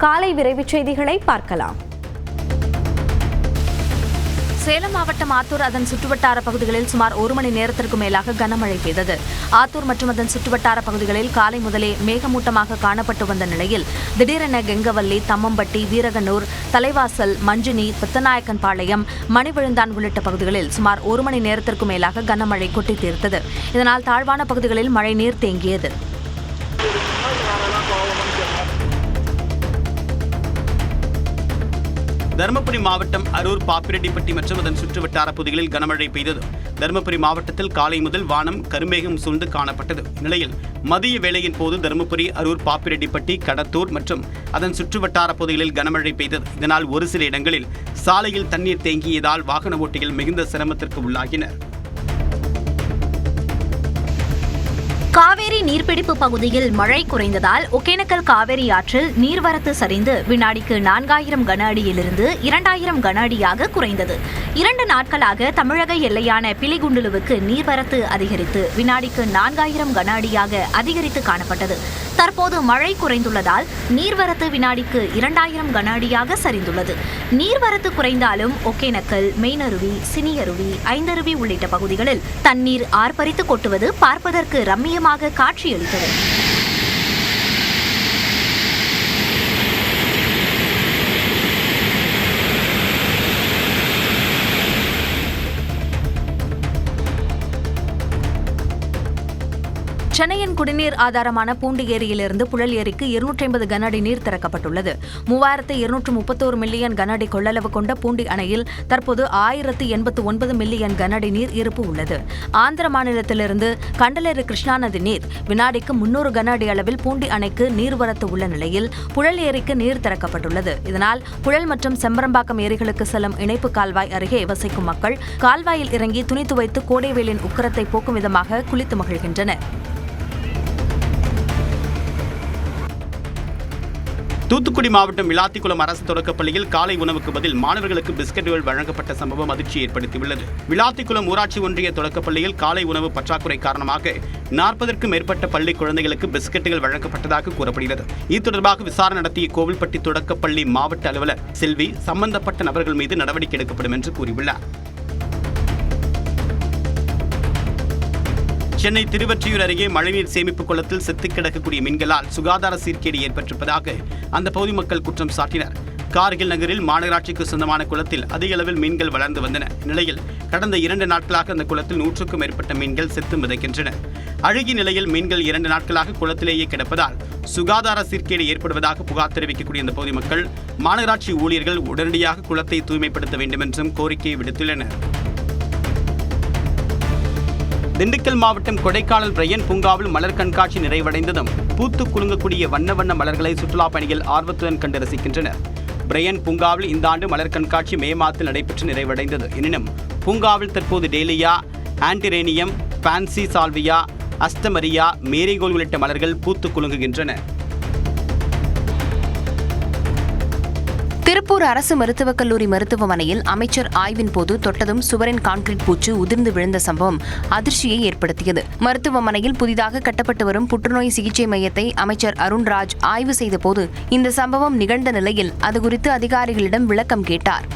காலை விரைவுச் செய்திகளை பார்க்கலாம். சேலம் மாவட்டம் ஆத்தூர் அதன் சுற்றுவட்டார பகுதிகளில் சுமார் 1 மணி நேரத்திற்கு மேலாக கனமழை பெய்தது. ஆத்தூர் மற்றும் அதன் சுற்றுவட்டார பகுதிகளில் காலை முதலே மேகமூட்டமாக காணப்பட்டு வந்த நிலையில் திடீரென கெங்கவல்லி, தம்மம்பட்டி, வீரகனூர், தலைவாசல், மஞ்சுனி, பெத்தநாயக்கன்பாளையம், மணிவிழுந்தான் உள்ளிட்ட பகுதிகளில் சுமார் 1 மணி நேரத்திற்கு மேலாக கனமழை கொட்டி தீர்த்தது. இதனால் தாழ்வான பகுதிகளில் மழை நீர் தேங்கியது. தருமபுரி மாவட்டம் அரூர், பாப்பிரெட்டிப்பட்டி மற்றும் அதன் சுற்றுவட்டார பகுதிகளில் கனமழை பெய்தது. தருமபுரி மாவட்டத்தில் காலை முதல் வானம் கருமேகம் சூழ்ந்து காணப்பட்டது. இந்நிலையில் மதிய வேளையின் போது தருமபுரி, அரூர், பாப்பிரெட்டிப்பட்டி, கடத்தூர் மற்றும் அதன் சுற்றுவட்டார பகுதிகளில் கனமழை பெய்தது. இதனால் ஒரு சில இடங்களில் சாலையில் தண்ணீர் தேங்கியதால் வாகன ஓட்டிகள் மிகுந்த சிரமத்திற்கு உள்ளாகினர். காவேரி நீர்பிடிப்பு பகுதியில் மழை குறைந்ததால் ஒகேனக்கல் காவேரி ஆற்றில் நீர்வரத்து சரிந்து வினாடிக்கு 4000 கன அடியிலிருந்து 2000 கன அடியாக குறைந்தது. 2 நாட்களாக தமிழக எல்லையான பிலிகுண்டுலுவுக்கு நீர்வரத்து அதிகரித்து வினாடிக்கு 4000 கன அடியாக அதிகரித்து காணப்பட்டது. தற்போது மழை குறைந்துள்ளதால் நீர்வரத்து வினாடிக்கு 2000 கன அடியாக சரிந்துள்ளது. நீர்வரத்து குறைந்தாலும் ஒகேனக்கல், மெயினருவி, சினியருவி, ஐந்தருவி உள்ளிட்ட பகுதிகளில் தண்ணீர் ஆர்ப்பரித்து கொட்டுவது பார்ப்பதற்கு ரம்மியமாக காட்சியளித்தது. சென்னையின் குடிநீர் ஆதாரமான பூண்டி ஏரியிலிருந்து புழல் ஏரிக்கு 250 கன அடி நீர் திறக்கப்பட்டுள்ளது. 3231 மில்லியன் கன அடி கொள்ளளவு கொண்ட பூண்டி அணையில் தற்போது 1089 மில்லியன் கன அடி நீர் இருப்பு உள்ளது. ஆந்திர மாநிலத்திலிருந்து கண்டலேறு கிருஷ்ணா நதி நீர் வினாடிக்கு 300 கன அடி அளவில் பூண்டி அணைக்கு நீர்வரத்து உள்ள நிலையில் புழல் ஏரிக்கு நீர் திறக்கப்பட்டுள்ளது. இதனால் புழல் மற்றும் செம்பரம்பாக்கம் ஏரிகளுக்கு செல்லும் இணைப்பு கால்வாய் அருகே வசிக்கும் மக்கள் கால்வாயில் இறங்கி துணி துவைத்து கோடைவேலின் உக்கரத்தை போக்கும் விதமாக குளித்து மகிழ்கின்றனர். தூத்துக்குடி மாவட்டம் விளாத்திக்குளம் அரசு தொடக்கப்பள்ளியில் காலை உணவுக்கு பதில் மாணவர்களுக்கு பிஸ்கெட்டுகள் வழங்கப்பட்ட சம்பவம் அதிர்ச்சி ஏற்படுத்தியுள்ளது. விளாத்திக்குளம் ஊராட்சி ஒன்றிய தொடக்கப்பள்ளியில் காலை உணவு பற்றாக்குறை காரணமாக 40க்கும் மேற்பட்ட பள்ளி குழந்தைகளுக்கு பிஸ்கெட்டுகள் வழங்கப்பட்டதாக கூறப்படுகிறது. இது தொடர்பாக விசாரணை நடத்திய கோவில்பட்டி தொடக்கப்பள்ளி மாவட்ட அலுவலர் செல்வி சம்பந்தப்பட்ட நபர்கள் மீது நடவடிக்கை எடுக்கப்படும் என்று கூறியுள்ளார். சென்னை திருவொற்றியூர் அருகே மழைநீர் சேமிப்பு குளத்தில் செத்து கிடக்கக்கூடிய மீன்களால் சுகாதார சீர்கேடு ஏற்பட்டிருப்பதாக அந்த பகுதி மக்கள் குற்றம் சாட்டினர். கார்கில் நகரில் மாநகராட்சிக்கு சொந்தமான குளத்தில் அதிக அளவில் மீன்கள் வளர்ந்து வந்தன. இந்நிலையில் கடந்த 2 நாட்களாக அந்த குளத்தில் 100க்கும் மேற்பட்ட மீன்கள் செத்து மிதக்கின்றன. அழுகிய நிலையில் மீன்கள் 2 நாட்களாக குளத்திலேயே கிடப்பதால் சுகாதார சீர்கேடு ஏற்படுவதாக புகார் தெரிவிக்கக்கூடிய அந்த பகுதி மக்கள் மாநகராட்சி ஊழியர்கள் உடனடியாக குளத்தை தூய்மைப்படுத்த வேண்டும் என்றும் கோரிக்கை விடுத்துள்ளனர். திண்டுக்கல் மாவட்டம் கொடைக்கானல் பிரையன் பூங்காவில் மலர் கண்காட்சி நிறைவடைந்ததும் பூத்து குலுங்கக்கூடிய வண்ண வண்ண மலர்களை சுற்றுலா பயணிகள் ஆர்வத்துடன் கண்டு ரசிக்கின்றனர். பிரையன் பூங்காவில் இந்த ஆண்டு மலர் கண்காட்சி மே மாதத்தில் நடைபெற்று நிறைவடைந்தது. எனினும் பூங்காவில் தற்போது டேலியா, ஆன்டிரேனியம், பான்சி சால்வியா, அஸ்தமரியா, மேரிகோல்ட் உள்ளிட்ட மலர்கள் பூத்து குலுங்குகின்றன. திருப்பூர் அரசு மருத்துவக் கல்லூரி மருத்துவமனையில் அமைச்சர் ஆய்வின் போது தொட்டதும் சுவரின் கான்கிரீட் பூச்சு உதிர்ந்து விழுந்த சம்பவம் அதிர்ச்சியை ஏற்படுத்தியது. மருத்துவமனையில் புதிதாக கட்டப்பட்டு வரும் புற்றுநோய் சிகிச்சை மையத்தை அமைச்சர் அருண்ராஜ் ஆய்வு செய்தபோது இந்த சம்பவம் நிகழ்ந்த நிலையில் அது குறித்து அதிகாரிகளிடம் விளக்கம் கேட்டார்.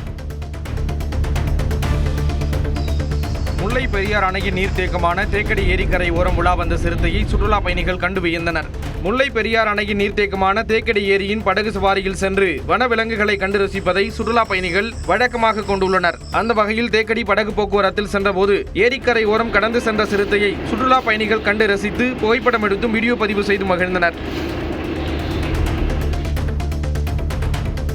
முல்லை பெரியார் அணையின் நீர்த்தேக்கமான தேக்கடி ஏரிக்கரை ஓரம் உலா வந்த சிறுத்தையை சுற்றுலா பயணிகள் கண்டு வியந்தனர். முல்லை பெரியார் அணையின் நீர்த்தேக்கமான தேக்கடி ஏரியின் படகு சவாரியில் சென்று வனவிலங்குகளை கண்டு ரசிப்பதை சுற்றுலா பயணிகள் வழக்கமாக கொண்டுள்ளனர். அந்த வகையில் தேக்கடி படகு போக்குவரத்தில் சென்றபோது ஏரிக்கரை ஓரம் கடந்து சென்ற சிறுத்தையை சுற்றுலா பயணிகள் கண்டு ரசித்து புகைப்படம் எடுத்தும் வீடியோ பதிவு செய்து மகிழ்ந்தனர்.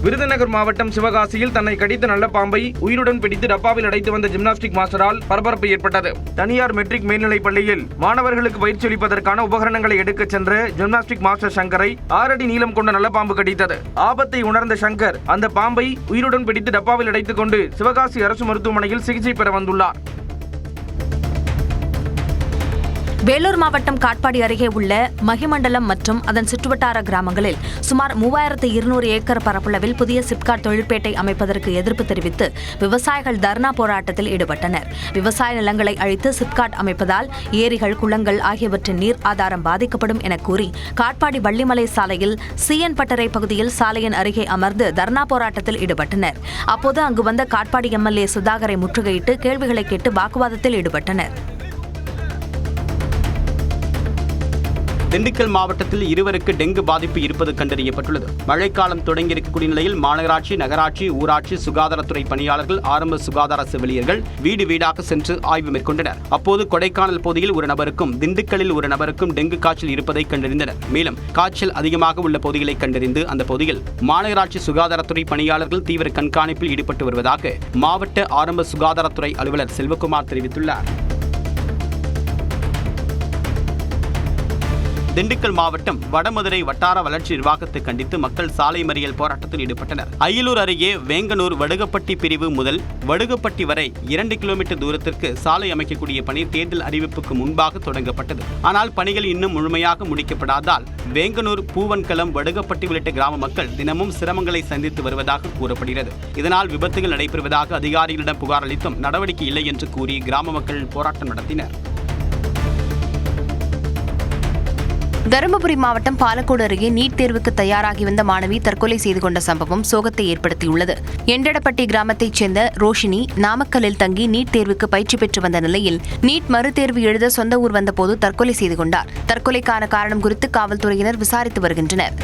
விருதுநகர் மாவட்டம் சிவகாசியில் தன்னை கடித்த நல்ல பாம்பை உயிருடன் பிடித்து டப்பாவில் அடைத்து வந்த ஜிம்னாஸ்டிக் மாஸ்டரால் பரபரப்பு ஏற்பட்டது. தனியார் மெட்ரிக் மேல்நிலைப் பள்ளியில் மாணவர்களுக்கு பயிற்சி அளிப்பதற்கான உபகரணங்களை எடுக்கச் சென்ற ஜிம்னாஸ்டிக் மாஸ்டர் சங்கரை 6 அடி நீளம் கொண்ட நல்ல பாம்பு கடித்தது. ஆபத்தை உணர்ந்த சங்கர் அந்த பாம்பை உயிருடன் பிடித்து டப்பாவில் அடைத்துக் கொண்டு சிவகாசி அரசு மருத்துவமனையில் சிகிச்சை பெற வந்துள்ளார். வேலூர் மாவட்டம் காட்பாடி அருகே உள்ள மகிமண்டலம் மற்றும் அதன் சுற்றுவட்டார கிராமங்களில் சுமார் 3200 ஏக்கர் பரப்பளவில் புதிய சிப்காட் தொழிற்பேட்டை அமைப்பதற்கு எதிர்ப்பு தெரிவித்து விவசாயிகள் தர்ணா போராட்டத்தில் ஈடுபட்டனர். விவசாய நிலங்களை அழித்து சிப்காட் அமைப்பதால் ஏரிகள், குளங்கள் ஆகியவற்றின் நீர் ஆதாரம் பாதிக்கப்படும் என கூறி காட்பாடி வள்ளிமலை சாலையில் CN பட்டறை பகுதியில் சாலையின் அருகே அமர்ந்து தர்ணா போராட்டத்தில் ஈடுபட்டனர். அப்போது அங்கு வந்த காட்பாடி MLA சுதாகரை முற்றுகையிட்டு கேள்விகளை கேட்டு வாக்குவாதத்தில் ஈடுபட்டனர். திண்டுக்கல் மாவட்டத்தில் 2 டெங்கு பாதிப்பு இருப்பது கண்டறியப்பட்டுள்ளது. மழைக்காலம் தொடங்கி இருக்கக்கூடிய நிலையில் மாநகராட்சி, நகராட்சி, ஊராட்சி சுகாதாரத்துறை பணியாளர்கள், ஆரம்ப சுகாதார செவிலியர்கள் வீடு வீடாக சென்று ஆய்வு மேற்கொண்டனர். அப்போது கொடைக்கானல் பகுதியில் ஒரு நபருக்கும், திண்டுக்கல்லில் ஒரு நபருக்கும் டெங்கு காய்ச்சல் இருப்பதை கண்டறிந்தனர். மேலும் காய்ச்சல் அதிகமாக உள்ள பகுதிகளை கண்டறிந்து அந்த பகுதியில் மாநகராட்சி சுகாதாரத்துறை பணியாளர்கள் தீவிர கண்காணிப்பில் ஈடுபட்டு வருவதாக மாவட்ட ஆரம்ப சுகாதாரத்துறை அலுவலர் செல்வகுமார் தெரிவித்துள்ளார். திண்டுக்கல் மாவட்டம் வடமதுரை வட்டார வளர்ச்சி நிர்வாகத்தை கண்டித்து மக்கள் சாலை மறியல் போராட்டத்தில் ஈடுபட்டனர். அய்யலூர் அருகே வேங்கனூர் வடுகப்பட்டி பிரிவு முதல் வடுகப்பட்டி வரை 2 கிலோமீட்டர் தூரத்திற்கு சாலை அமைக்கக்கூடிய பணி தேர்தல் அறிவிப்புக்கு முன்பாக தொடங்கப்பட்டது. ஆனால் பணிகள் இன்னும் முழுமையாக முடிக்கப்படாதால் வேங்கனூர், பூவன்கலம், வடுகப்பட்டி உள்ளிட்ட கிராம மக்கள் தினமும் சிரமங்களை சந்தித்து வருவதாக கூறப்படுகிறது. இதனால் விபத்துகள் நடைபெறுவதாக அதிகாரிகளிடம் புகார் அளித்தும் நடவடிக்கை இல்லை என்று கூறி கிராம மக்கள் போராட்டம் நடத்தினர். தருமபுரி மாவட்டம் பாலக்கோடு அருகே நீட் தேர்வுக்கு தயாராகி வந்த மாணவி தற்கொலை செய்து கொண்ட சம்பவம் சோகத்தை ஏற்படுத்தியுள்ளது. எண்டடப்பட்டி கிராமத்தைச் சேர்ந்த ரோஷினி நாமக்கல்லில் தங்கி நீட் தேர்வுக்கு பயிற்சி பெற்று வந்த நிலையில் நீட் மறுதேர்வு எழுத சொந்த ஊர் வந்தபோது தற்கொலை செய்து கொண்டார். தற்கொலைக்கான காரணம் குறித்து காவல்துறையினர் விசாரித்து வருகின்றனர்.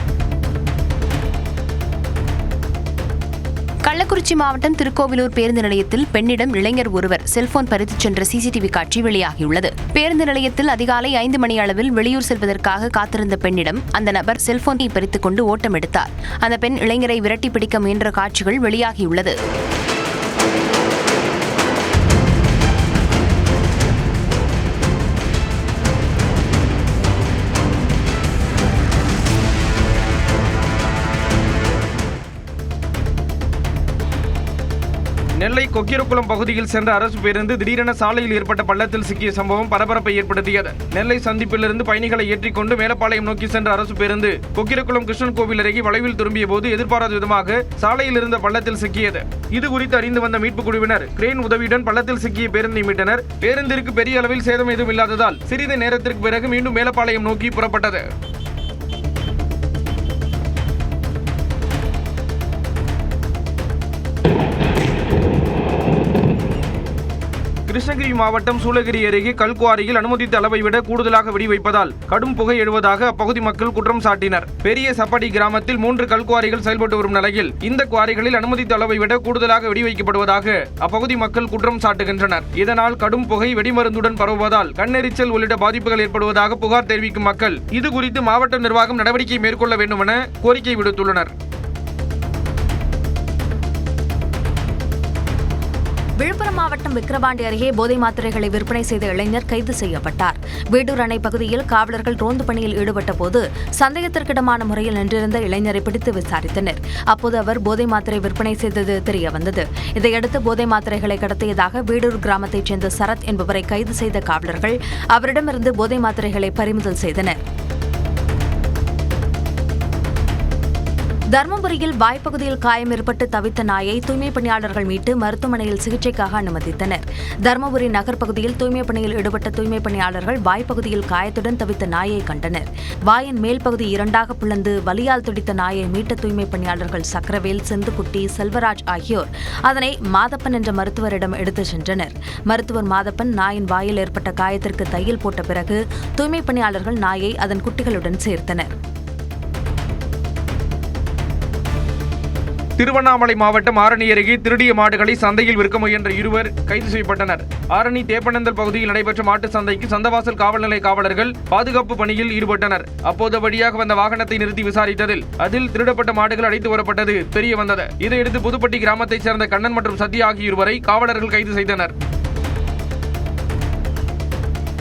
கள்ளக்குறிச்சி மாவட்டம் திருக்கோவிலூர் பேருந்து நிலையத்தில் பெண்ணிடம் இளைஞர் ஒருவர் செல்போன் பறித்துச் சென்ற CCTV காட்சி வெளியாகியுள்ளது. பேருந்து நிலையத்தில் அதிகாலை 5 மணி அளவில் வெளியூர் செல்வதற்காக காத்திருந்த பெண்ணிடம் அந்த நபர் செல்போனை பறித்துக் கொண்டு ஓட்டம் எடுத்தார். அந்த பெண் இளைஞரை விரட்டி பிடிக்க முயன்ற காட்சிகள் வெளியாகியுள்ளது. நெல்லை கொக்கிரக்குளம் பகுதியில் சென்ற அரசு பேருந்து திடீரென சாலையில் ஏற்பட்ட பள்ளத்தில் சிக்கிய சம்பவம் பரபரப்பை ஏற்படுத்தியது. நெல்லை சந்திப்பிலிருந்து பயணிகளை ஏற்றிக்கொண்டு மேலப்பாளையம் நோக்கி சென்ற அரசு பேருந்து கொக்கிரக்குளம் கிருஷ்ணன் கோவில் அருகே வளைவில் திரும்பிய போது எதிர்பாராத விதமாக சாலையில் இருந்த பள்ளத்தில் சிக்கியது. இதுகுறித்து அறிந்து வந்த மீட்புக் குழுவினர் கிரேன் உதவியுடன் பள்ளத்தில் சிக்கிய பேருந்தை மீட்டனர். பேருந்திற்கு பெரிய அளவில் சேதம் எதுவும் இல்லாததால் சிறிது நேரத்திற்கு பிறகு மீண்டும் மேலப்பாளையம் நோக்கி புறப்பட்டது. கிருஷ்ணகிரி மாவட்டம் சூளகிரி அருகே கல்குவாரியில் அனுமதித்த அளவை விட கூடுதலாக வெடி வைப்பதால் கடும் புகை எழுவதாக அப்பகுதி மக்கள் குற்றம் சாட்டினர். பெரிய சப்படி கிராமத்தில் 3 கல்குவாரிகள் செயல்பட்டு வரும் நிலையில் இந்த குவாரிகளில் அனுமதித்த அளவை விட கூடுதலாக வெடி வைக்கப்படுவதாக அப்பகுதி மக்கள் குற்றம் சாட்டுகின்றனர். இதனால் கடும் புகை வெடிமருந்துடன் பரவுவதால் கண்ணெரிச்சல் உள்ளிட்ட பாதிப்புகள் ஏற்படுவதாக புகார் தெரிவிக்கும் மக்கள் இதுகுறித்து மாவட்ட நிர்வாகம் நடவடிக்கை மேற்கொள்ள வேண்டும் என கோரிக்கை விடுத்துள்ளனர். விழுப்புரம் மாவட்டம் விக்கிரவாண்டி அருகே போதை மாத்திரைகளை விற்பனை செய்த இளைஞர் கைது செய்யப்பட்டார். வேடூர் அணை பகுதியில் காவலர்கள் ரோந்து பணியில் ஈடுபட்ட போது சந்தேகத்திற்கிடமான முறையில் நின்றிருந்த இளைஞரை பிடித்து விசாரித்தனர். அப்போது அவர் போதை மாத்திரை விற்பனை செய்தது தெரியவந்தது. இதையடுத்து போதை மாத்திரைகளை கடத்தியதாக வேடூர் கிராமத்தைச் சேர்ந்த சரத் என்பவரை கைது செய்த காவலர்கள் அவரிடமிருந்து போதை மாத்திரைகளை பறிமுதல் செய்தனர். தர்மபுரியில் வாய்ப்பகுதியில் காயம் ஏற்பட்டு தவித்த நாயை தூய்மைப் பணியாளர்கள் மீட்டு மருத்துவமனையில் சிகிச்சைக்காக அனுமதித்தனர். தர்மபுரி நகர் பகுதியில் தூய்மைப் பணியில் ஈடுபட்ட தூய்மைப் பணியாளர்கள் வாய்ப்பகுதியில் காயத்துடன் தவித்த நாயை கண்டனர். வாயின் மேல் பகுதி 2ஆக பிளந்து வலியால் துடித்த நாயை மீட்ட தூய்மைப் பணியாளர்கள் சக்கரவேல், செந்துக்குட்டி, செல்வராஜ் ஆகியோர் அதனை மாதப்பன் என்ற மருத்துவரிடம் எடுத்துச் சென்றனர். மருத்துவர் மாதப்பன் நாயின் வாயில் ஏற்பட்ட காயத்திற்கு தையல் போட்ட பிறகு தூய்மைப் பணியாளர்கள் நாயை அதன் குட்டிகளுடன் சேர்த்தனர். திருவண்ணாமலை மாவட்டம் ஆரணி அருகே திருடிய மாடுகளை சந்தையில் விற்க முயன்ற 2 கைது செய்யப்பட்டனர். ஆரணி தேப்பனந்தல் பகுதியில் நடைபெற்ற மாட்டு சந்தைக்கு சந்தவாசல் காவல் நிலைய காவலர்கள் பாதுகாப்பு பணியில் ஈடுபட்டனர். அப்போது வழியாக வந்த வாகனத்தை நிறுத்தி விசாரித்ததில் அதில் திருடப்பட்ட மாடுகள் அழைத்து வரப்பட்டது தெரிய வந்தது. இதையடுத்து புதுப்பட்டி கிராமத்தைச் சேர்ந்த கண்ணன் மற்றும் சத்யா ஆகிய 2 காவலர்கள் கைது செய்தனர்.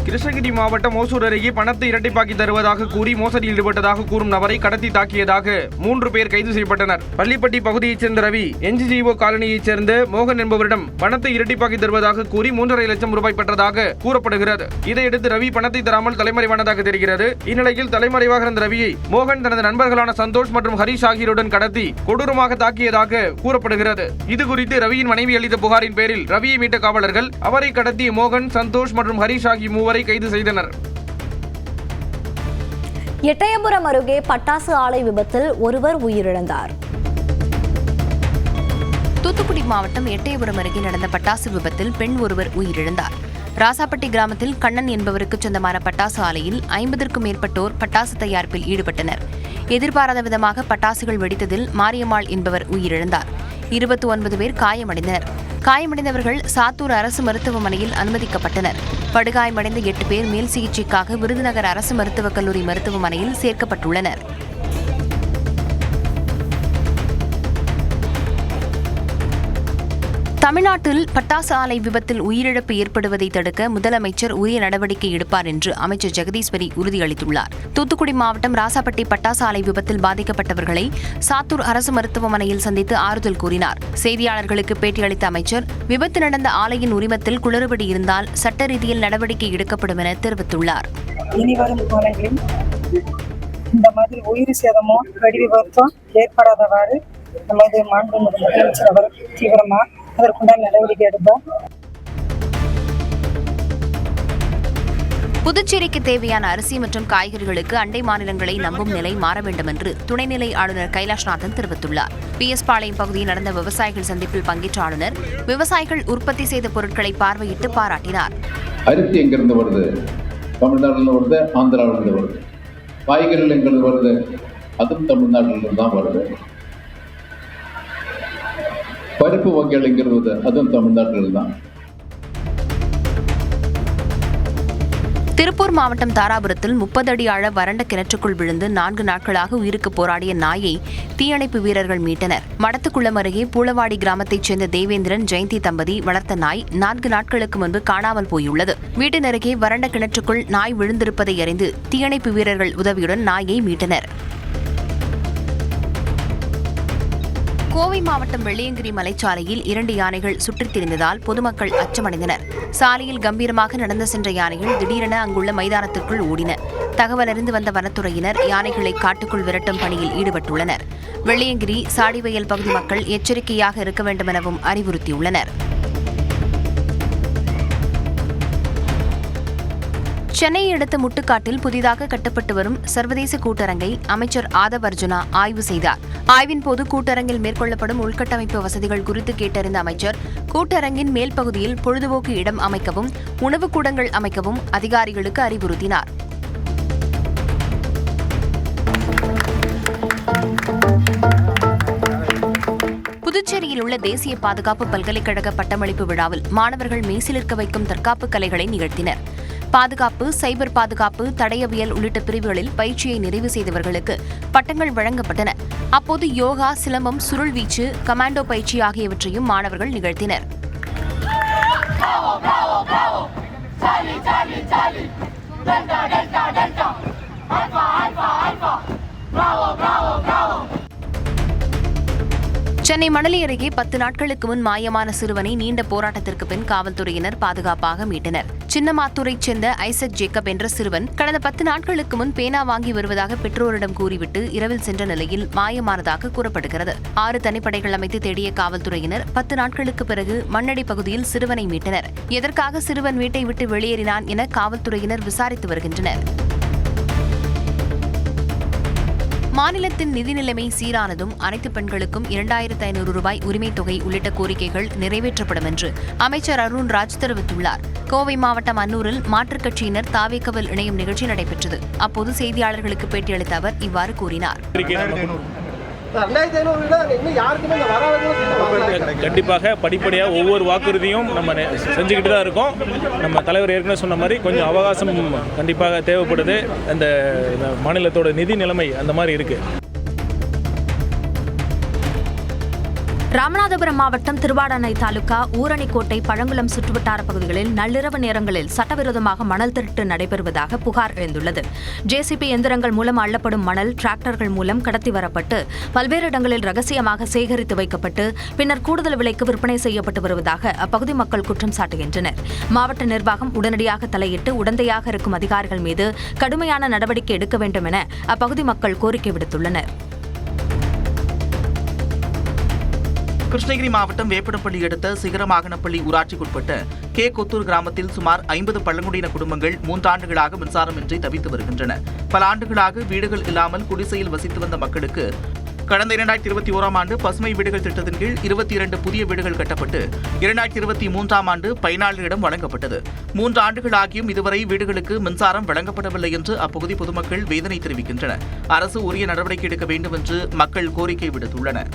கிருஷ்ணகிரி மாவட்டம் ஓசூர் அருகே பணத்தை இரட்டிப்பாக்கி தருவதாக கூறி மோசடியில் ஈடுபட்டதாக கூறும் நபரை கடத்தி தாக்கியதாக 3 பேர் கைது செய்யப்பட்டனர். பள்ளிப்பட்டி பகுதியைச் சேர்ந்த ரவி, NGO காலனியைச் சேர்ந்த மோகன் என்பவரிடம் பணத்தை இரட்டிப்பாக்கி தருவதாக கூறி 3.5 லட்சம் ரூபாய் பெற்றதாக கூறப்படுகிறது. இதையடுத்து ரவி பணத்தை தராமல் தலைமறைவானதாக தெரிகிறது. இந்நிலையில் தலைமறைவாக இருந்த ரவியை மோகன் தனது நண்பர்களான சந்தோஷ் மற்றும் ஹரிஷ் ஆகியோருடன் கடத்தி கொடூரமாக தாக்கியதாக கூறப்படுகிறது. இதுகுறித்து ரவியின் மனைவி அளித்த புகாரின் பேரில் ரவியை மீட்ட காவலர்கள் அவரை கடத்திய மோகன், சந்தோஷ் மற்றும் ஹரிஷ் ஆகிய 3 கைது செய்தனர். எட்டயபுரம் அருகே பட்டாசு ஆலை விபத்தில் ஒருவர் உயிரிழந்தார். தூத்துக்குடி மாவட்டம் எட்டயபுரம் அருகே நடந்த பட்டாசு விபத்தில் பெண் ஒருவர் உயிரிழந்தார். ராசாப்பட்டி கிராமத்தில் கண்ணன் என்பவருக்கு சொந்தமான பட்டாசு ஆலையில் 50க்கும் மேற்பட்டோர் பட்டாசு தயாரிப்பில் ஈடுபட்டனர். எதிர்பாராத விதமாக பட்டாசுகள் வெடித்ததில் மாரியம்மாள் என்பவர் உயிரிழந்தார். 29 பேர் காயமடைந்தனர். காயமடைந்தவர்கள் சாத்தூர் அரசு மருத்துவமனையில் அனுமதிக்கப்பட்டனர். படுகாயமடைந்த 8 பேர் மேல் சிகிச்சைக்காக விருதுநகர் அரசு மருத்துவக் கல்லூரி மருத்துவமனையில் சேர்க்கப்பட்டுள்ளனர். தமிழ்நாட்டில் பட்டாசு ஆலை விபத்தில் உயிரிழப்பு ஏற்படுவதை தடுக்க முதலமைச்சர் உரிய நடவடிக்கை எடுப்பார் என்று அமைச்சர் ஜெகதீஸ்வரி உறுதியளித்துள்ளார். தூத்துக்குடி மாவட்டம் ராசாப்பட்டி பட்டாசு ஆலை விபத்தில் பாதிக்கப்பட்டவர்களை சாத்தூர் அரசு மருத்துவமனையில் சந்தித்து ஆறுதல் கூறினார். செய்தியாளர்களுக்கு பேட்டியளித்த அமைச்சர், விபத்து நடந்த ஆலையின் உரிமத்தில் குளறுபடி இருந்தால் சட்ட ரீதியில் நடவடிக்கை எடுக்கப்படும் என தெரிவித்துள்ளார். இனிவரும் காலங்களில் இந்த மாதிரி உயிர் சேதமோ வெடி விபத்தோ ஏற்படாதவாறு நமது மாண்புமிகு முதலமைச்சர் அவர் தீவிரமாக அதற்குண்டான நடவடிக்கை எடுப்பார். புதுச்சேரிக்கு தேவையான அரிசி மற்றும் காய்கறிகளுக்கு அண்டை மாநிலங்களை நம்பும் நிலை மாற வேண்டும் என்று துணைநிலை ஆளுநர் கைலாஷ்நாதன் தெரிவித்துள்ளார். PS பாளையம் பகுதியில் நடந்த விவசாயிகள் சந்திப்பில் பங்கேற்ற ஆளுநர் விவசாயிகள் உற்பத்தி செய்த பொருட்களை பார்வையிட்டு பாராட்டினார். அரிசி எங்கிருந்து வருது? தமிழ்நாட்டில் வருது, ஆந்திராவிலிருந்து வருது. காய்கறிகள் எங்கிருந்து வருது? அதுவும் தமிழ்நாட்டிலிருந்து தான் வருது. பருப்பு வகைகள் எங்கிருந்து? அதுவும் தமிழ்நாட்டில் தான். திருப்பூர் மாவட்டம் தாராபுரத்தில் 30 அடி ஆழ வறண்ட கிணற்றுக்குள் விழுந்து 4 நாட்களாக உயிருக்கு போராடிய நாயை தீயணைப்பு வீரர்கள் மீட்டனர். மடத்துக்குளம் அருகே பூளவாடி கிராமத்தைச் சேர்ந்த தேவேந்திரன், ஜெயந்தி தம்பதி வளர்த்த நாய் 4 நாட்களுக்கு முன்பு காணாமல் போயுள்ளது. வீட்டின் அருகே வறண்ட கிணற்றுக்குள் நாய் விழுந்திருப்பதை அறிந்து தீயணைப்பு வீரர்கள் உதவியுடன் நாயை மீட்டனர். கோவை மாவட்டம் வெள்ளியங்கிரி மலைச்சாலையில் 2 யானைகள் சுற்றித் திரிந்ததால் பொதுமக்கள் அச்சமடைந்தனர். சாலையில் கம்பீரமாக நடந்து சென்ற யானைகள் திடீரென அங்குள்ள மைதானத்திற்குள் ஓடின. தகவல் அறிந்து வந்த வனத்துறையினர் யானைகளை காட்டுக்குள் விரட்டும் பணியில் ஈடுபட்டுள்ளனர். வெள்ளியங்கிரி, சாடிவயல் பகுதி மக்கள் எச்சரிக்கையாக இருக்க வேண்டும் எனவும் அறிவுறுத்தியுள்ளனர். சென்னையை அடுத்த முட்டுக்காட்டில் புதிதாக கட்டப்பட்டு வரும் சர்வதேச கூட்டரங்கை அமைச்சர் ஆதவ் அர்ஜுனா ஆய்வு செய்தார். ஆய்வின் போது கூட்டரங்கில் மேற்கொள்ளப்படும் உள்கட்டமைப்பு வசதிகள் குறித்து கேட்டறிந்த அமைச்சர், கூட்டரங்கின் மேல் பகுதியில் பொழுதுபோக்கு இடம் அமைக்கவும், உணவுக் கூடங்கள் அமைக்கவும் அதிகாரிகளுக்கு அறிவுறுத்தினார். புதுச்சேரியில் உள்ள தேசிய பாதுகாப்பு பல்கலைக்கழக பட்டமளிப்பு விழாவில் மாணவர்கள் மெய்சிலிர்க்க வைக்கும் தற்காப்பு கலைகளை நிகழ்த்தினர். பாதுகாப்பு, சைபர் பாதுகாப்பு, தடயவியல் உள்ளிட்ட பிரிவுகளில் பயிற்சியை நிறைவு செய்தவர்களுக்கு பட்டங்கள் வழங்கப்பட்டன. அப்போது யோகா, சிலம்பம், சுருள்வீச்சு, கமாண்டோ பயிற்சி ஆகியவற்றையும் மாணவர்கள் நிகழ்த்தினர். சென்னை மணலி அருகே 10 நாட்களுக்கு முன் மாயமான சிறுவனை நீண்ட போராட்டத்திற்கு பின் காவல்துறையினர் பாதுகாப்பாக மீட்டனர். சின்னமாத்தூரைச் சேர்ந்த ஐசக் ஜேக்கப் என்ற சிறுவன் கடந்த 10 நாட்களுக்கு முன் பேனா வாங்கி வருவதாக பெற்றோரிடம் கூறிவிட்டு இரவில் சென்ற நிலையில் மாயமானதாக கூறப்படுகிறது. 6 தனிப்படைகள் அமைத்து தேடிய காவல்துறையினர் 10 நாட்களுக்கு பிறகு மண்ணடி பகுதியில் சிறுவனை மீட்டனர். எதற்காக சிறுவன் வீட்டை விட்டு வெளியேறினான் என காவல்துறையினர் விசாரித்து வருகின்றனர். மாநிலத்தின் நிதி நிலைமை சீரானதும் அனைத்து பெண்களுக்கும் 2500 ரூபாய் உரிமைத் தொகை உள்ளிட்ட கோரிக்கைகள் நிறைவேற்றப்படும் என்று அமைச்சர் அருண்ராஜ் தெரிவித்துள்ளார். கோவை மாவட்டம் அன்னூரில் மாற்றுக் கட்சியினர் தாவேக்கவில் இணையும் நிகழ்ச்சி நடைபெற்றது. அப்போது செய்தியாளர்களுக்கு பேட்டியளித்த அவர் இவ்வாறு கூறினார். கண்டிப்பாக படிப்படியாக ஒவ்வொரு வாக்குறுதியும் நம்ம செஞ்சுக்கிட்டு தான் இருக்கோம். நம்ம தலைவர் ஏற்கனவே சொன்ன மாதிரி கொஞ்சம் அவகாசம் கண்டிப்பாக தேவைப்படுது. அந்த மாநிலத்தோட நிதி நிலைமை அந்த மாதிரி இருக்கு. ராமநாதபுரம் மாவட்டம் திருவாடானை தாலுகா ஊரணிக்கோட்டை பழங்குளம் சுற்றுவட்டார பகுதிகளில் நள்ளிரவு நேரங்களில் சட்டவிரோதமாக மணல் திருட்டு நடைபெறுவதாக புகார் எழுந்துள்ளது. ஜேசிபி எந்திரங்கள் மூலம் அள்ளப்படும் மணல் டிராக்டர்கள் மூலம் கடத்தி வரப்பட்டு பல்வேறு இடங்களில் ரகசியமாக சேகரித்து வைக்கப்பட்டு பின்னர் கூடுதல் விலைக்கு விற்பனை செய்யப்பட்டு வருவதாக அப்பகுதி மக்கள் குற்றம் சாட்டுகின்றனர். மாவட்ட நிர்வாகம் உடனடியாக தலையிட்டு உடந்தையாக இருக்கும் அதிகாரிகள் மீது கடுமையான நடவடிக்கை எடுக்க வேண்டும் என அப்பகுதி மக்கள் கோரிக்கை விடுத்துள்ளனர். கிருஷ்ணகிரி மாவட்டம் வேப்பனப்பள்ளி அடுத்த சிகரமாகனப்பள்ளி ஊராட்சிக்குட்பட்ட கே கொத்தூர் கிராமத்தில் சுமார் 50 பழங்குடியின குடும்பங்கள் 3 ஆண்டுகளாக மின்சாரமின்றி தவித்து வருகின்றன. பல ஆண்டுகளாக வீடுகள் இல்லாமல் குடிசையில் வசித்து வந்த மக்களுக்கு கடந்த 2021ஆம் ஆண்டு பசுமை வீடுகள் திட்டத்தின் கீழ் 22 புதிய வீடுகள் கட்டப்பட்டு 2023ஆம் ஆண்டு பயனாளிகளிடம் வழங்கப்பட்டது. 3 ஆண்டுகளாகியும் இதுவரை வீடுகளுக்கு மின்சாரம் வழங்கப்படவில்லை என்று அப்பகுதி பொதுமக்கள் வேதனை தெரிவிக்கின்றனர். அரசு உரிய நடவடிக்கை எடுக்க வேண்டும் என்று மக்கள் கோரிக்கை விடுத்துள்ளனர்.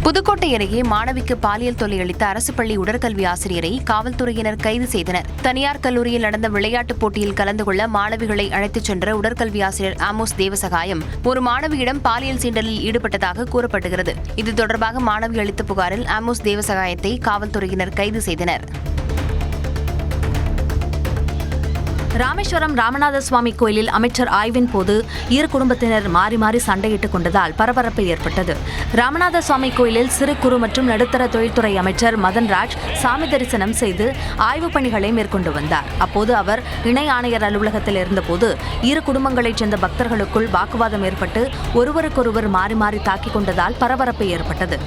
புதுக்கோட்டை அருகே மாணவிக்கு பாலியல் தொல்லை அளித்த அரசு பள்ளி உடற்கல்வி ஆசிரியரை காவல்துறையினர் கைது செய்தனர். தனியார் கல்லூரியில் நடந்த விளையாட்டுப் போட்டியில் கலந்து கொள்ள மாணவிகளை அழைத்துச் சென்ற உடற்கல்வி ஆசிரியர் ஆமோஸ் தேவசகாயம் ஒரு மாணவியிடம் பாலியல் சீண்டலில் ஈடுபட்டதாக கூறப்படுகிறது. இது தொடர்பாக மாணவி அளித்த புகாரில் ஆமோஸ் தேவசகாயத்தை காவல்துறையினர் கைது செய்தனர். ராமேஸ்வரம் ராமநாத சுவாமி கோயிலில் அமைச்சர் ஆய்வின் போது இரு குடும்பத்தினர் மாறி மாறி சண்டையிட்டுக் கொண்டதால் பரபரப்பு ஏற்பட்டது. ராமநாத சுவாமி கோயிலில் சிறு குறு மற்றும் நடுத்தர தொழில்துறை அமைச்சர் மதன்ராஜ் சாமி தரிசனம் செய்து ஆய்வுப் பணிகளை மேற்கொண்டு வந்தார். அப்போது அவர் இணை ஆணையர் அலுவலகத்தில் இருந்தபோது இரு குடும்பங்களைச் சேர்ந்த பக்தர்களுக்குள் வாக்குவாதம் ஏற்பட்டு ஒருவருக்கொருவர் மாறி மாறி தாக்கிக் கொண்டதால் பரபரப்பு ஏற்பட்டது.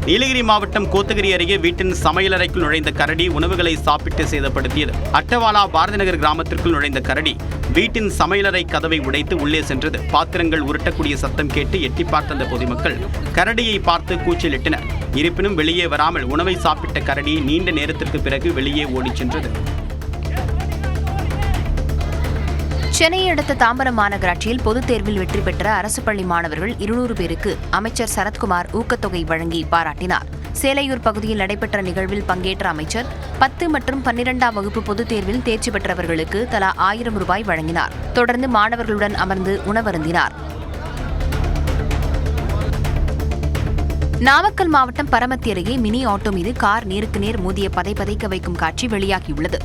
நீலகிரி மாவட்டம் கோத்தகிரி அருகே வீட்டின் சமையலறைக்குள் நுழைந்த கரடி உணவுகளை சாப்பிட்டு சேதப்படுத்தியது. அட்டவாலா பாரதிநகர் கிராமத்திற்குள் நுழைந்த கரடி வீட்டின் சமையலறை கதவை உடைத்து உள்ளே சென்றது. பாத்திரங்கள் உருட்டக்கூடிய சத்தம் கேட்டு எட்டி பார்த்த அந்த பொதுமக்கள் கரடியை பார்த்து கூச்சலிட்டனர். இருப்பினும் வெளியே வராமல் உணவை சாப்பிட்ட கரடி நீண்ட நேரத்திற்கு பிறகு வெளியே ஓடிச் சென்றது. சென்னையை அடுத்த தாம்பரம் மாநகராட்சியில் பொதுத் தேர்வில் வெற்றி பெற்ற அரசு பள்ளி மாணவர்கள் 200 பேருக்கு அமைச்சர் சரத்குமார் ஊக்கத்தொகை வழங்கி பாராட்டினார். சேலையூர் பகுதியில் நடைபெற்ற நிகழ்வில் பங்கேற்ற அமைச்சர் 10 மற்றும் 12ஆம் வகுப்பு பொதுத் தேர்வில் தேர்ச்சி பெற்றவர்களுக்கு தலா 1000 ரூபாய் வழங்கினார். தொடர்ந்து மாணவர்களுடன் அமர்ந்து உணவருந்தினார். நாமக்கல் மாவட்டம் பரமத்தி அருகே மினி ஆட்டோ மீது கார் நேருக்கு நேர் மோதிய பதைக்க வைக்கும் காட்சி வெளியாகியுள்ளது.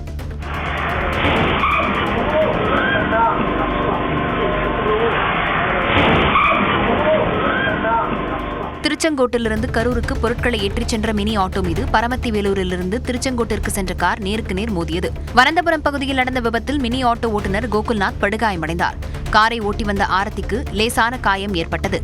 திருச்செங்கோட்டிலிருந்து கரூருக்கு பொருட்களை ஏற்றிச் சென்ற மினி ஆட்டோ மீது பரமத்தி வேலூரிலிருந்து திருச்செங்கோட்டிற்கு சென்ற கார் நேருக்கு நேர் மோதியது. வனந்தபுரம் பகுதியில் நடந்த விபத்தில் மினி ஆட்டோ ஓட்டுநர் கோகுல்நாத் படுகாயமடைந்தார். காரை ஓட்டி வந்த ஆரத்திக்கு லேசான காயம் ஏற்பட்டது.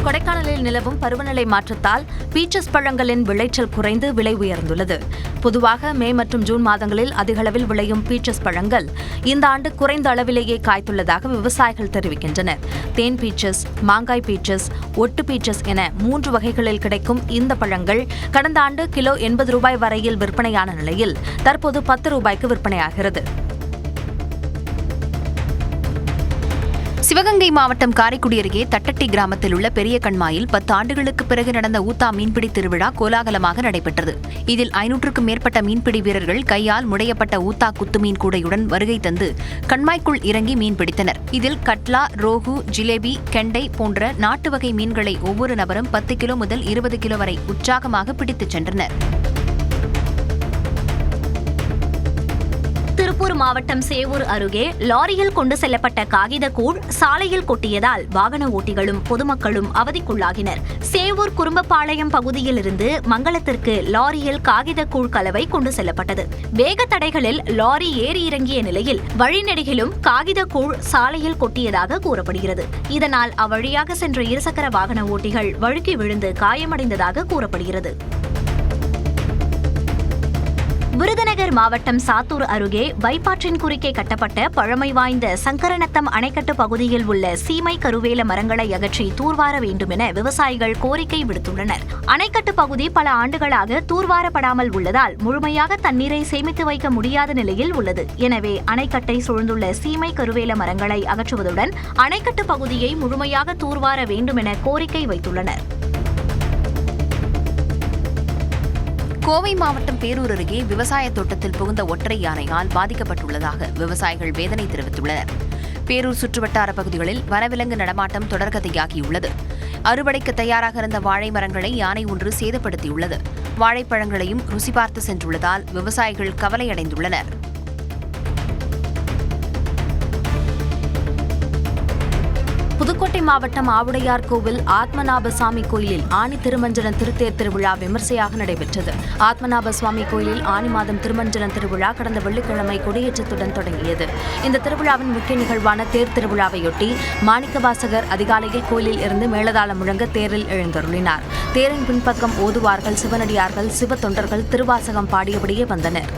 கொடைக்கானலில் நிலவும் பருவநிலை மாற்றத்தால் பீச்சஸ் பழங்களின் விளைச்சல் குறைந்து விலை உயர்ந்துள்ளது. பொதுவாக மே மற்றும் ஜூன் மாதங்களில் அதிகளவில் விளையும் பீச்சஸ் பழங்கள் இந்த ஆண்டு குறைந்த அளவிலேயே காய்த்துள்ளதாக விவசாயிகள் தெரிவிக்கின்றனர். தேன் பீச்சஸ், மாங்காய் பீச்சஸ், ஒட்டு பீச்சஸ் என 3 வகைகளில் கிடைக்கும் இந்த பழங்கள் கடந்த ஆண்டு கிலோ 80 ரூபாய் வரையில் விற்பனையான நிலையில் தற்போது 10 ரூபாய்க்கு விற்பனையாகிறது. சிவகங்கை மாவட்டம் காரைக்குடி அருகே தட்டட்டி கிராமத்தில் உள்ள பெரிய கண்மாயில் 10 ஆண்டுகளுக்கு பிறகு நடந்த ஊத்தா மீன்பிடி திருவிழா கோலாகலமாக நடைபெற்றது. இதில் 500க்கும் மேற்பட்ட மீன்பிடி வீரர்கள் கையால் முடையப்பட்ட ஊத்தா குத்துமீன் கூடையுடன் வருகை தந்து கண்மாய்க்குள் இறங்கி மீன்பிடித்தனர். இதில் கட்லா, ரோகு, ஜிலேபி, கெண்டை போன்ற நாட்டு வகை மீன்களை ஒவ்வொரு நபரும் 10 கிலோ முதல் 20 கிலோ வரை உற்சாகமாக பிடித்துச் சென்றனர். திருப்பூர் மாவட்டம் சேவூர் அருகே லாரியில் கொண்டு செல்லப்பட்ட காகிதக்கூழ் சாலையில் கொட்டியதால் வாகன ஓட்டிகளும் பொதுமக்களும் அவதிக்குள்ளாகினர். சேவூர் குறும்பபாளையம் பகுதியில் இருந்து மங்களத்திற்கு லாரியில் காகிதக்கூழ் கலவை கொண்டு செல்லப்பட்டது. வேக தடைகளில் லாரி ஏறி இறங்கிய நிலையில் வழிநெடுகிலும் காகிதக்கூழ் சாலையில் கொட்டியதாக கூறப்படுகிறது. இதனால் அவ்வழியாக சென்ற இருசக்கர வாகன ஓட்டிகள் வழுக்கி விழுந்து காயமடைந்ததாக கூறப்படுகிறது. விருதுநகர் விருதுநகர் மாவட்டம் சாத்தூர் அருகே வைப்பாற்றின் குறுக்கே கட்டப்பட்ட பழமை வாய்ந்த சங்கரநத்தம் அணைக்கட்டு பகுதியில் உள்ள சீமை கருவேல மரங்களை அகற்றி தூர்வார வேண்டும் என விவசாயிகள் கோரிக்கை விடுத்துள்ளனர். அணைக்கட்டு பகுதி பல ஆண்டுகளாக தூர்வாரப்படாமல் உள்ளதால் முழுமையாக தண்ணீரை சேமித்து வைக்க முடியாத நிலையில் உள்ளது. எனவே அணைக்கட்டை சூழ்ந்துள்ள சீமை கருவேல மரங்களை அகற்றுவதுடன் அணைக்கட்டு பகுதியை முழுமையாக தூர்வார வேண்டும் என கோரிக்கை வைத்துள்ளனர். கோவை மாவட்டம் பேரூர் அருகே விவசாய தோட்டத்தில் புகுந்த ஒற்றை யானையால் பாதிக்கப்பட்டுள்ளதாக விவசாயிகள் வேதனை தெரிவித்துள்ளனர். பேரூர் சுற்றுவட்டார பகுதிகளில் வனவிலங்கு நடமாட்டம் தொடர்கதையாகியுள்ளது. அறுவடைக்கு தயாராக இருந்த வாழை மரங்களை யானை ஒன்று சேதப்படுத்தியுள்ளது. வாழைப்பழங்களையும் ருசி பார்த்து சென்றுள்ளதால் விவசாயிகள் கவலையடைந்துள்ளனர். புதுக்கோட்டை மாவட்டம் ஆவுடையார் கோவில் ஆத்மநாப சுவாமி கோயிலில் ஆனி திருமஞ்சன திருத்தேர் திருவிழா விமர்சையாக நடைபெற்றது. ஆத்மநாப சுவாமி கோயிலில் ஆனி மாதம் திருமஞ்சன திருவிழா கடந்த வெள்ளிக்கிழமை கொடியேற்றத்துடன் தொடங்கியது. இந்த திருவிழாவின் முக்கிய நிகழ்வான தேர் திருவிழாவையொட்டி மாணிக்கவாசகர் அதிகாலையில் கோயிலில் இருந்து மேளதாளம் முழங்க தேரில் எழுந்தருளினார். தேரின் பின்பக்கம் ஓதுவார்கள், சிவனடியார்கள், சிவ தொண்டர்கள் திருவாசகம் பாடியபடியே வந்தனர்.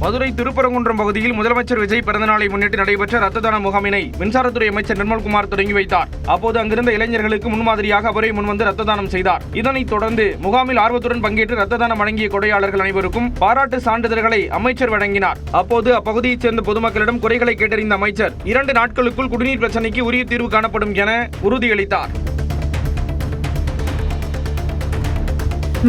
மதுரை திருப்பரங்குன்றம் பகுதியில் முதலமைச்சர் விஜய் பிறந்தநாளை முன்னிட்டு நடைபெற்ற ரத்த தான முகாமினை மின்சாரத்துறை அமைச்சர் நிர்மல்குமார் தொடங்கி வைத்தார். அப்போது அங்கிருந்த இளைஞர்களுக்கு முன்மாதிரியாக அவரே முன்வந்து ரத்த தானம் செய்தார். இதனைத் தொடர்ந்து முகாமில் ஆர்வத்துடன் பங்கேற்று ரத்த தானம் வழங்கிய கொடையாளர்கள் அனைவருக்கும் பாராட்டு சான்றிதழ்களை அமைச்சர் வழங்கினார். அப்போது அப்பகுதியைச் சேர்ந்த பொதுமக்களிடம் குறைகளை கேட்டறிந்த அமைச்சர் 2 நாட்களுக்குள் குடிநீர் பிரச்சினைக்கு உரிய தீர்வு காணப்படும் என உறுதியளித்தார்.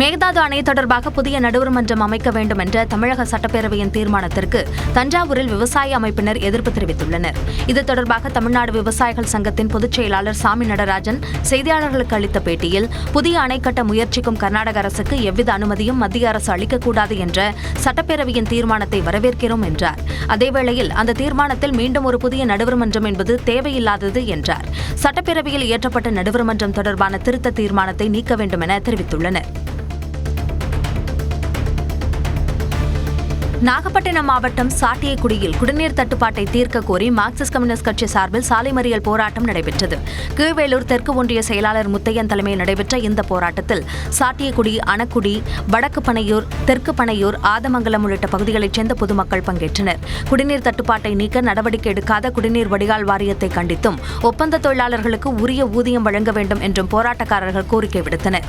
மேகதாது அணை தொடர்பாக புதிய நடுவர் மன்றம் அமைக்க வேண்டும் என்ற தமிழக சட்டப்பேரவையின் தீர்மானத்திற்கு தஞ்சாவூரில் விவசாய அமைப்பினர் எதிர்ப்பு தெரிவித்துள்ளனர். இது தொடர்பாக தமிழ்நாடு விவசாயிகள் சங்கத்தின் பொதுச் செயலாளர் சாமி நடராஜன் செய்தியாளர்களுக்கு அளித்த பேட்டியில், புதிய அணை கட்ட முயற்சிக்கும் கர்நாடக அரசுக்கு எவ்வித அனுமதியும் மத்திய அரசு அளிக்கக்கூடாது என்ற சட்டப்பேரவையின் தீர்மானத்தை வரவேற்கிறோம் என்றார். அதேவேளையில் அந்த தீர்மானத்தில் மீண்டும் ஒரு புதிய நடுவர் மன்றம் என்பது தேவையில்லாதது என்றார். சட்டப்பேரவையில் இயற்றப்பட்ட நடுவர் மன்றம் தொடர்பான திருத்த தீர்மானத்தை நீக்க வேண்டும் என தெரிவித்துள்ளனர். நாகப்பட்டினம் மாவட்டம் சாட்டியக்குடியில் குடிநீர் தட்டுப்பாட்டை தீர்க்க கோரி மார்க்சிஸ்ட் கம்யூனிஸ்ட் கட்சி சார்பில் சாலை மறியல் போராட்டம் நடைபெற்றது. கீழ்வேலூர் தெற்கு ஒன்றிய செயலாளர் முத்தையன் தலைமையில் நடைபெற்ற இந்த போராட்டத்தில் சாட்டியக்குடி, அணக்குடி, வடக்கு பனையூர், தெற்கு பனையூர், ஆதமங்கலம் உள்ளிட்ட பகுதிகளைச் சேர்ந்த பொதுமக்கள் பங்கேற்றனர். குடிநீர் தட்டுப்பாட்டை நீக்க நடவடிக்கை எடுக்காத குடிநீர் வடிகால் வாரியத்தை கண்டித்தும் ஒப்பந்த தொழிலாளர்களுக்கு உரிய ஊதியம் வழங்க வேண்டும் என்றும் போராட்டக்காரர்கள் கோரிக்கை விடுத்தனர்.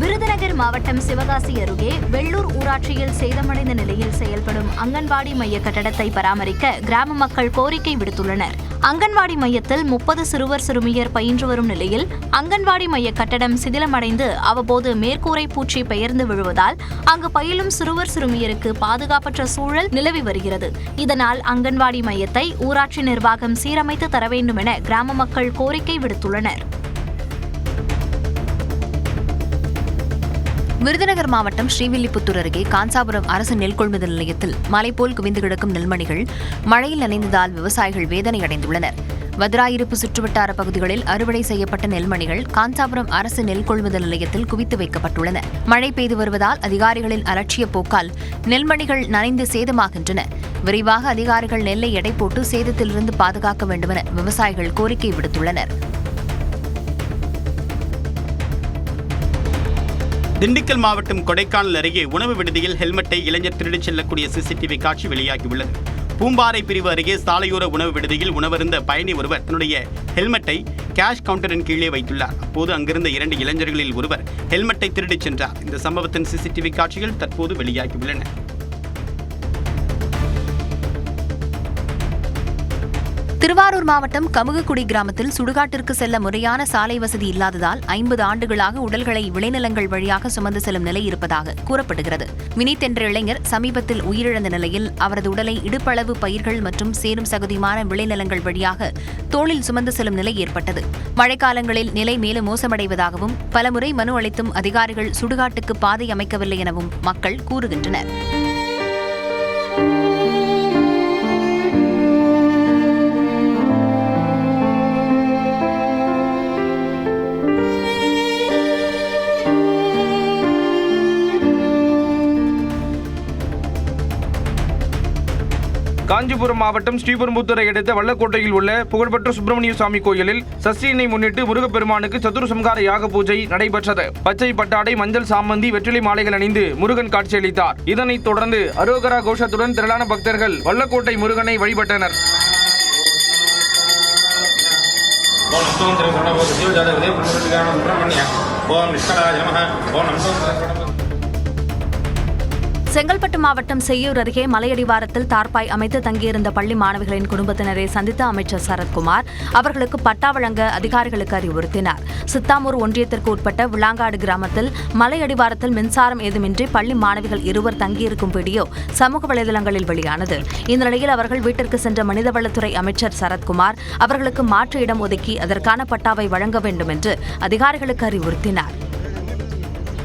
விருதுநகர் மாவட்டம் சிவகாசி அருகே வெள்ளூர் ஊராட்சியில் சேதமடைந்த நிலையில் செயல்படும் அங்கன்வாடி மைய கட்டடத்தை பராமரிக்க கிராம மக்கள் கோரிக்கை விடுத்துள்ளனர். அங்கன்வாடி மையத்தில் 30 சிறுவர் சிறுமியர் பயின்று வரும் நிலையில் அங்கன்வாடி மைய கட்டடம் சிதிலமடைந்து அவ்வப்போது மேற்கூரை பூச்சி பெயர்ந்து விழுவதால் அங்கு பயிலும் சிறுவர் சிறுமியருக்கு பாதுகாப்பற்ற சூழல் நிலவி வருகிறது. இதனால் அங்கன்வாடி மையத்தை ஊராட்சி நிர்வாகம் சீரமைத்து தர வேண்டும் என கிராம மக்கள் கோரிக்கை விடுத்துள்ளனர். விருதுநகர் மாவட்டம் ஸ்ரீவில்லிபுத்தூர் அருகே காஞ்சாபுரம் அரசு நெல் கொள்முதல் நிலையத்தில் மலை போல் குவிந்து கிடக்கும் நெல்மணிகள் மழையில் நனைந்ததால் விவசாயிகள் வேதனை அடைந்துள்ளனர். வத்ராயிருப்பு சுற்றுவட்டார பகுதிகளில் அறுவடை செய்யப்பட்ட நெல்மணிகள் காஞ்சாபுரம் அரசு நெல் கொள்முதல் நிலையத்தில் குவித்து வைக்கப்பட்டுள்ளன. மழை பெய்து வருவதால் அதிகாரிகளின் அலட்சிய போக்கால் நெல்மணிகள் நனைந்து சேதமாகின்றன. விரைவாக அதிகாரிகள் நெல்லை எடை போட்டு சேதத்திலிருந்து பாதுகாக்க வேண்டுமென விவசாயிகள் கோரிக்கை விடுத்துள்ளனர். திண்டுக்கல் மாவட்டம் கொடைக்கானல் அருகே உணவு விடுதியில் ஹெல்மெட்டை இளைஞர் திருடிச் செல்லக்கூடிய சிசிடிவி காட்சி வெளியாகியுள்ளது. பூம்பாறை பிரிவு அருகே சாலையோர உணவு விடுதியில் உணவருந்த பயணி ஒருவர் தன்னுடைய ஹெல்மெட்டை கேஷ் கவுண்டரின் கீழே வைத்துள்ளார். அப்போது அங்கிருந்த 2 இளைஞர்களில் ஒருவர் ஹெல்மெட்டை திருடிச் சென்றார். இந்த சம்பவத்தின் சிசிடிவி காட்சிகள் தற்போது வெளியாகியுள்ளன. திருவாரூர் மாவட்டம் கமுகக்குடி கிராமத்தில் சுடுகாட்டிற்கு செல்ல முறையான சாலை வசதி இல்லாததால் 50 ஆண்டுகளாக உடல்களை விளைநிலங்கள் வழியாக சுமந்து செல்லும் நிலை இருப்பதாக கூறப்படுகிறது. வினித் என்ற இளைஞர் சமீபத்தில் உயிரிழந்த நிலையில் அவரது உடலை இடுப்பளவு பயிர்கள் மற்றும் சேரும் சகதியுமான விளைநிலங்கள் வழியாக தோளில் சுமந்து செல்லும் நிலை ஏற்பட்டது. மழைக்காலங்களில் நிலை மேலும் மோசமடைவதாகவும் பலமுறை மனு அளித்தும் அதிகாரிகள் சுடுகாட்டுக்கு பாதை அமைக்கவில்லை எனவும் மக்கள் கூறுகின்றனர். காஞ்சிபுரம் மாவட்டம் ஸ்ரீபெரும்புத்தூரை அடுத்த வல்லக்கோட்டையில் உள்ள புகழ்பெற்ற சுப்பிரமணிய சுவாமி கோயிலில் சஷ்டியினை முன்னிட்டு முருகப்பெருமானுக்கு சதுரசம்ஹார யாக பூஜை நடைபெற்றது. பச்சை பட்டாடை, மஞ்சள் சாமந்தி, வெற்றிலை மாலைகள் அணிந்து முருகன் காட்சியளித்தார். இதனைத் தொடர்ந்து அரோகரா கோஷத்துடன் திரளான பக்தர்கள் வல்லக்கோட்டை முருகனை வழிபட்டனர். செங்கல்பட்டு மாவட்டம் செய்யூர் அருகே மலையடிவாரத்தில் தார்பாய் அமைத்து தங்கியிருந்த பள்ளி மாணவிகளின் குடும்பத்தினரை சந்தித்த அமைச்சர் சரத்குமார் அவர்களுக்கு பட்டா வழங்க அதிகாரிகளுக்கு அறிவுறுத்தினார். சித்தாமூர் ஒன்றியத்திற்கு உட்பட்ட விளாங்காடு கிராமத்தில் மலையடிவாரத்தில் மின்சாரம் ஏதுமின்றி பள்ளி மாணவிகள் இருவர் தங்கியிருக்கும் வீடியோ சமூக வலைதளங்களில் வெளியானது. இந்த நிலையில் அவர்கள் வீட்டிற்கு சென்ற மனிதவளத்துறை அமைச்சர் சரத்குமார் அவர்களுக்கு மாற்று இடம் ஒதுக்கி அதற்கான பட்டாவை வழங்க வேண்டும் என்று அதிகாரிகளுக்கு அறிவுறுத்தினார்.